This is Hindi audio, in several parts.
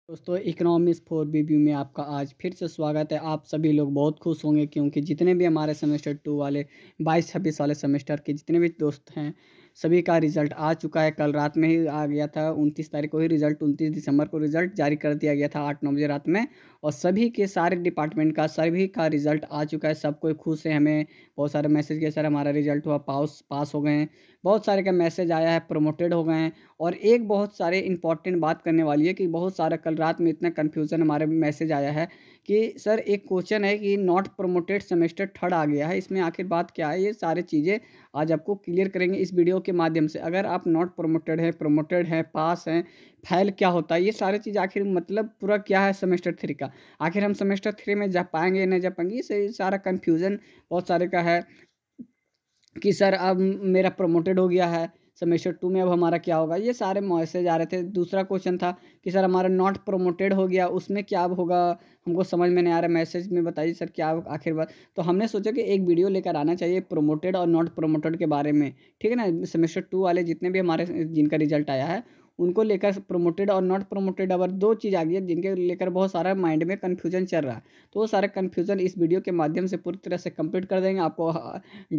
दोस्तों इकोनॉमिक्स फॉर रिव्यू में आपका आज फिर से स्वागत है। आप सभी लोग बहुत खुश होंगे क्योंकि जितने भी हमारे सेमेस्टर 2 वाले 22-26 वाले सेमेस्टर के जितने भी दोस्त हैं सभी का रिज़ल्ट आ चुका है। कल रात में ही आ गया था, 29 तारीख को ही रिज़ल्ट, 29 दिसंबर को रिज़ल्ट जारी कर दिया गया था 8-9 बजे रात में। और सभी के सारे डिपार्टमेंट का सभी का रिज़ल्ट आ चुका है। सब कोई खुश है। हमें बहुत सारे मैसेज किए, सर हमारा रिज़ल्ट हुआ, पास हो गए हैं। बहुत सारे का मैसेज आया है, प्रमोटेड हो गए हैं। और एक बहुत सारे इंपॉर्टेंट बात करने वाली है कि बहुत सारा कल रात में इतना कन्फ्यूज़न हमारे मैसेज आया है कि सर एक क्वेश्चन है कि नॉट प्रमोटेड सेमेस्टर थर्ड आ गया है, इसमें आखिर बात क्या है। ये सारी चीज़ें आज आपको क्लियर करेंगे इस वीडियो के माध्यम से। अगर आप नॉट प्रमोटेड हैं, प्रमोटेड हैं, पास हैं, फेल क्या होता है, ये सारी चीज़ आखिर मतलब पूरा क्या है सेमेस्टर थ्री का। आखिर हम सेमेस्टर थ्री में जा पाएंगे या नहीं जा पाएंगे, ये सारा कन्फ्यूज़न बहुत सारे का है कि सर अब मेरा प्रमोटेड हो गया है, सेमेस्टर 2 में अब हमारा क्या होगा। ये सारे मैसेज आ रहे थे। दूसरा क्वेश्चन था कि सर हमारा नॉट प्रमोटेड हो गया, उसमें क्या अब होगा, हमको समझ में नहीं आ रहा, मैसेज में बताइए सर क्या आखिर बात। तो हमने सोचा कि एक वीडियो लेकर आना चाहिए प्रमोटेड और नॉट प्रमोटेड के बारे में, ठीक है ना। सेमेस्टर 2 वाले जितने भी हमारे जिनका रिजल्ट आया है उनको लेकर प्रमोटेड और नॉट प्रमोटेड अब दो चीज़ आ गई है जिनके लेकर बहुत सारा माइंड में कन्फ्यूजन चल रहा है। तो वो सारा कन्फ्यूजन इस वीडियो के माध्यम से पूरी तरह से कंप्लीट कर देंगे। आपको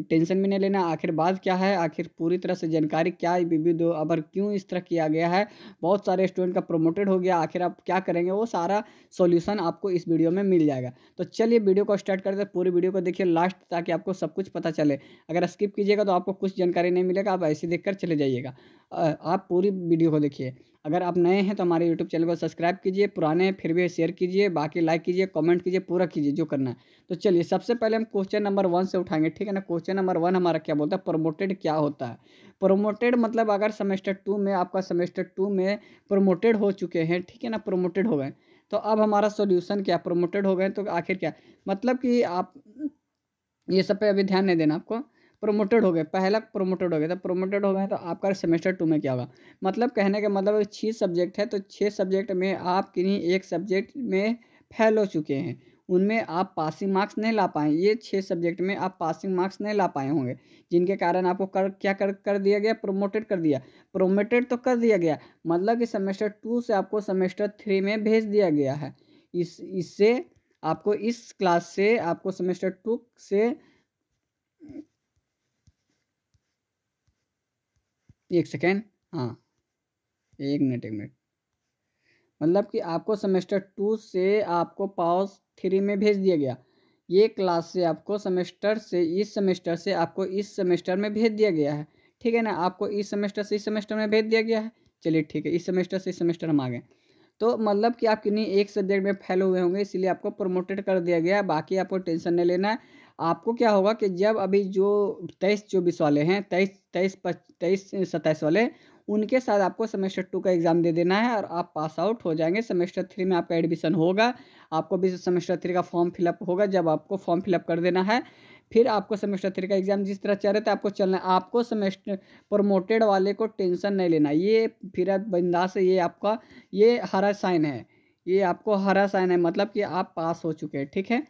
टेंशन भी नहीं लेना। आखिर बात क्या है, आखिर पूरी तरह से जानकारी क्या है, दो अबर क्यों इस तरह किया गया है, बहुत सारे स्टूडेंट का प्रमोटेड हो गया, आखिर आप क्या करेंगे, वो सारा सॉल्यूशन आपको इस वीडियो में मिल जाएगा। तो चलिए वीडियो को स्टार्ट करते हैं। पूरी वीडियो को देखिए लास्ट, ताकि आपको सब कुछ पता चले। अगर स्किप कीजिएगा तो आपको कुछ जानकारी नहीं मिलेगा, आप ऐसे देख कर चले जाइएगा। आप पूरी वीडियो को देखिए। अगर आप नए हैं तो हमारे यूट्यूब चैनल को सब्सक्राइब कीजिए, पुराने हैं फिर भी शेयर कीजिए, बाकी लाइक कीजिए, कमेंट कीजिए, पूरा कीजिए जो करना है। तो चलिए सबसे पहले हम क्वेश्चन नंबर 1 से उठाएंगे, ठीक है ना। क्वेश्चन नंबर 1 हमारा क्या बोलता है, प्रमोटेड क्या होता है। प्रमोटेड मतलब अगर सेमेस्टर 2 में आपका सेमेस्टर 2 में प्रमोटेड हो चुके हैं, ठीक है ना, प्रमोटेड हो गए, तो अब हमारा सोल्यूशन क्या, प्रमोटेड हो गए तो आखिर क्या मतलब कि आप ये सब पे अभी ध्यान नहीं देना आपको। प्रोमोटेड हो गए, पहला प्रोमोटेड हो गया, तो प्रोमोटेड हो गए तो आपका सेमेस्टर 2 में क्या होगा। मतलब कहने का मतलब 6 सब्जेक्ट है तो 6 सब्जेक्ट में आप किन्हीं एक सब्जेक्ट में फेल हो चुके हैं, उनमें आप पासिंग मार्क्स नहीं ला पाए। ये 6 सब्जेक्ट में आप पासिंग मार्क्स नहीं ला पाए होंगे, जिनके कारण आपको कर दिया गया, प्रोमोटेड कर दिया। प्रोमोटेड तो कर दिया गया, मतलब कि सेमेस्टर 2 से आपको सेमेस्टर 3 में भेज दिया गया है। इससे आपको इस क्लास से आपको सेमेस्टर 2 से एक सेकेंड, हाँ, एक मिनट, मतलब कि आपको सेमेस्टर 2 से आपको पास 3 में भेज दिया गया। ये क्लास से आपको सेमेस्टर से इस सेमेस्टर से आपको इस सेमेस्टर में भेज दिया गया है, ठीक है ना। आपको इस सेमेस्टर से इस सेमेस्टर में भेज दिया गया है। चलिए ठीक है, इस सेमेस्टर से इस सेमेस्टर हम आ गए। तो मतलब कि आप किन्हीं एक सब्जेक्ट में फेल हुए होंगे, इसीलिए आपको प्रमोटेड कर दिया गया है। बाकी आपको टेंशन नहीं लेना है। आपको क्या होगा कि जब अभी जो 23-24 वाले हैं, 23-27 वाले, उनके साथ आपको सेमेस्टर 2 का एग्ज़ाम दे देना है और आप पास आउट हो जाएंगे। सेमेस्टर 3 में आपका एडमिशन होगा। आपको भी सेमेस्टर 3 का फॉर्म फिलअप होगा, जब आपको फॉर्म फिलअप कर देना है। फिर आपको सेमेस्टर 3 का एग्ज़ाम जिस तरह चल रहे थे आपको चलना है। आपको सेमेस्टर प्रमोटेड वाले को टेंशन नहीं लेना। ये फिर आप बिंदास से, ये आपका ये हरा साइन है, ये आपको हरा साइन है, मतलब कि आप पास हो चुके हैं, ठीक है।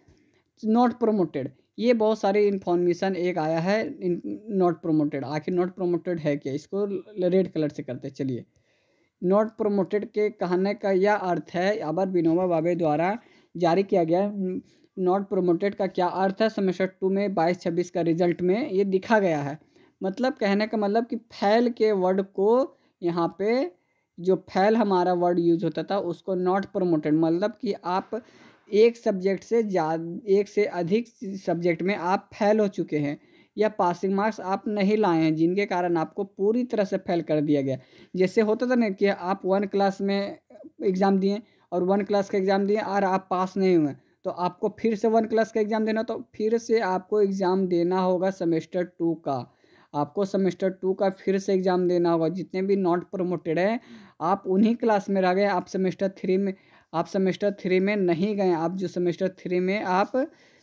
नॉट प्रोमोटेड, ये बहुत सारी इन्फॉर्मेशन एक आया है नॉट प्रोमोटेड। आखिर नॉट प्रोमोटेड है क्या, इसको रेड कलर से करते हैं। चलिए, नॉट प्रोमोटेड के कहने का यह अर्थ है, अबर विनोबा भावे द्वारा जारी किया गया। नॉट प्रोमोटेड का क्या अर्थ है, सेमेस्टर 2 में 22-26 का रिजल्ट में ये दिखा गया है। मतलब कहने का मतलब कि फेल के वर्ड को यहाँ पे, जो फेल हमारा वर्ड यूज होता था उसको नॉट प्रोमोटेड, मतलब कि आप एक सब्जेक्ट से एक से अधिक सब्जेक्ट में आप फेल हो चुके हैं या पासिंग मार्क्स आप नहीं लाए हैं, जिनके कारण आपको पूरी तरह से फेल कर दिया गया। जैसे होता था ना कि आप 1 क्लास में एग्ज़ाम दिए और 1 क्लास का एग्ज़ाम दिए और आप पास नहीं हुए, तो आपको फिर से 1 क्लास का एग्ज़ाम देना, तो फिर से आपको एग्ज़ाम देना होगा सेमेस्टर 2 का। आपको सेमेस्टर 2 का फिर से एग्ज़ाम देना होगा। जितने भी नॉट प्रमोटेड हैं आप उन्हीं क्लास में रह गए, आप सेमेस्टर 3 में, आप सेमेस्टर 3 में नहीं गए। आप जो सेमेस्टर 3 में आप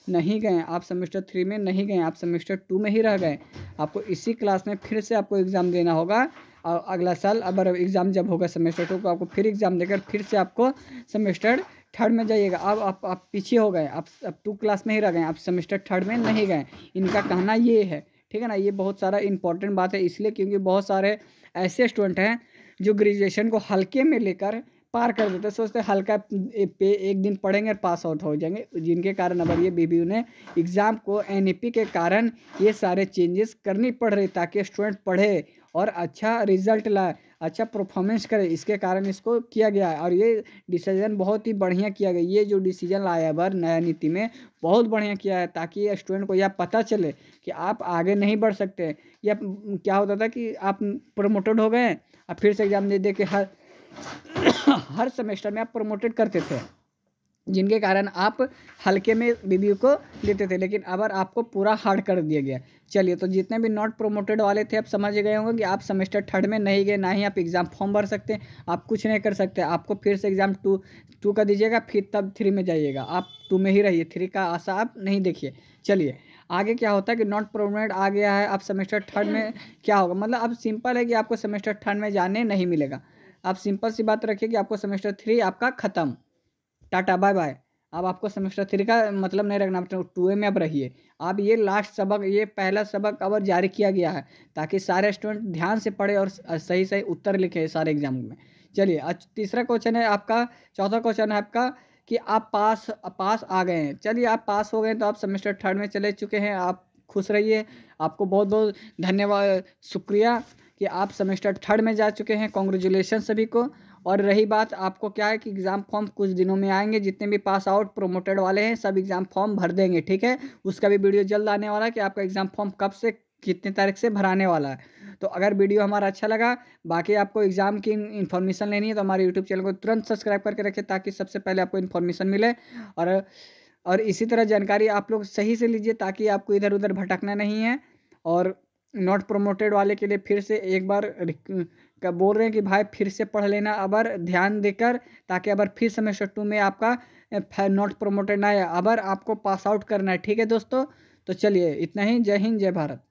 नहीं गए, आप सेमेस्टर 3 में नहीं गए, आप सेमेस्टर 2 में ही रह गए। आपको इसी क्लास में फिर से आपको एग्ज़ाम देना होगा और अगला साल अगर एग्ज़ाम जब होगा सेमेस्टर 2 को, आपको फिर एग्ज़ाम देकर फिर से आपको सेमेस्टर 3 में जाइएगा। अब आप पीछे हो गए, आप अब 2 क्लास में ही रह गए, आप सेमेस्टर 3 में नहीं गए। इनका कहना ये है, ठीक है ना। ये बहुत सारा इंपॉर्टेंट बात है, इसलिए क्योंकि बहुत सारे ऐसे स्टूडेंट हैं जो ग्रेजुएशन को हल्के में लेकर पार कर देते, सोचते हल्का पे एक दिन पढ़ेंगे और पास आउट हो जाएंगे, जिनके कारण अब ये बीबीयू ने एग्ज़ाम को एनईपी के कारण ये सारे चेंजेस करनी पड़ रही ताकि स्टूडेंट पढ़े और अच्छा रिजल्ट लाए, अच्छा परफॉर्मेंस करे, इसके कारण इसको किया गया है। और ये डिसीजन बहुत ही बढ़िया किया गया, ये जो डिसीजन लाया है बार नया नीति में बहुत बढ़िया किया है, ताकि स्टूडेंट को यह पता चले कि आप आगे नहीं बढ़ सकते। या क्या होता था कि आप प्रमोटेड हो गए और फिर से एग्ज़ाम दे दे के हर सेमेस्टर में आप प्रमोटेड करते थे, जिनके कारण आप हल्के में बीबीयू को लेते थे, लेकिन अब आपको पूरा हार्ड कर दिया गया। चलिए, तो जितने भी नॉट प्रमोटेड वाले थे आप समझ गए होंगे कि आप सेमेस्टर थर्ड में नहीं गए, ना ही आप एग्ज़ाम फॉर्म भर सकते, आप कुछ नहीं कर सकते, आपको फिर से एग्ज़ाम टू का दीजिएगा, फिर तब 3 में जाइएगा, आप 2 में ही रहिए, 3 का आशा आप नहीं देखिए। चलिए आगे क्या होता है कि नॉट प्रमोटेड आ गया है, अब सेमेस्टर थर्ड में क्या होगा, मतलब अब सिंपल है कि आपको सेमेस्टर थर्ड में जाने नहीं मिलेगा। आप सिंपल सी बात रखिए कि आपको सेमेस्टर 3 आपका ख़त्म, टाटा बाय बाय। अब आपको सेमेस्टर 3 का मतलब नहीं रखना, 2A में अब रहिए। अब ये लास्ट सबक, ये पहला सबक अब जारी किया गया है ताकि सारे स्टूडेंट ध्यान से पढ़े और सही सही उत्तर लिखे सारे एग्जाम में। चलिए आज तीसरा क्वेश्चन है आपका, चौथा क्वेश्चन है आपका कि आप पास आ गए हैं। चलिए आप पास हो गए तो आप सेमेस्टर थर्ड में चले चुके हैं, आप खुश रहिए, आपको बहुत बहुत धन्यवाद, शुक्रिया कि आप सेमेस्टर थर्ड में जा चुके हैं, कॉन्ग्रेचुलेशन सभी को। और रही बात आपको क्या है कि एग्ज़ाम फॉर्म कुछ दिनों में आएंगे, जितने भी पास आउट प्रोमोटेड वाले हैं सब एग्ज़ाम फॉर्म भर देंगे, ठीक है। उसका भी वीडियो जल्द आने वाला है कि आपका एग्ज़ाम फॉर्म कब से कितने तारीख से भराने वाला है। तो अगर वीडियो हमारा अच्छा लगा, बाकी आपको एग्ज़ाम की इन्फॉर्मेशन लेनी है तो हमारे यूट्यूब चैनल को तुरंत सब्सक्राइब करके रखें ताकि सबसे पहले आपको इन्फॉर्मेशन मिले। और इसी तरह जानकारी आप लोग सही से लीजिए ताकि आपको इधर उधर भटकना नहीं है। और नॉट प्रमोटेड वाले के लिए फिर से एक बार बोल रहे हैं कि भाई फिर से पढ़ लेना अबर ध्यान देकर, ताकि अबर फिर सेमेस्टर 2 में आपका नॉट प्रमोटेड ना आए, अबर आपको पास आउट करना है, ठीक है दोस्तों। तो चलिए इतना ही, जय हिंद जय भारत।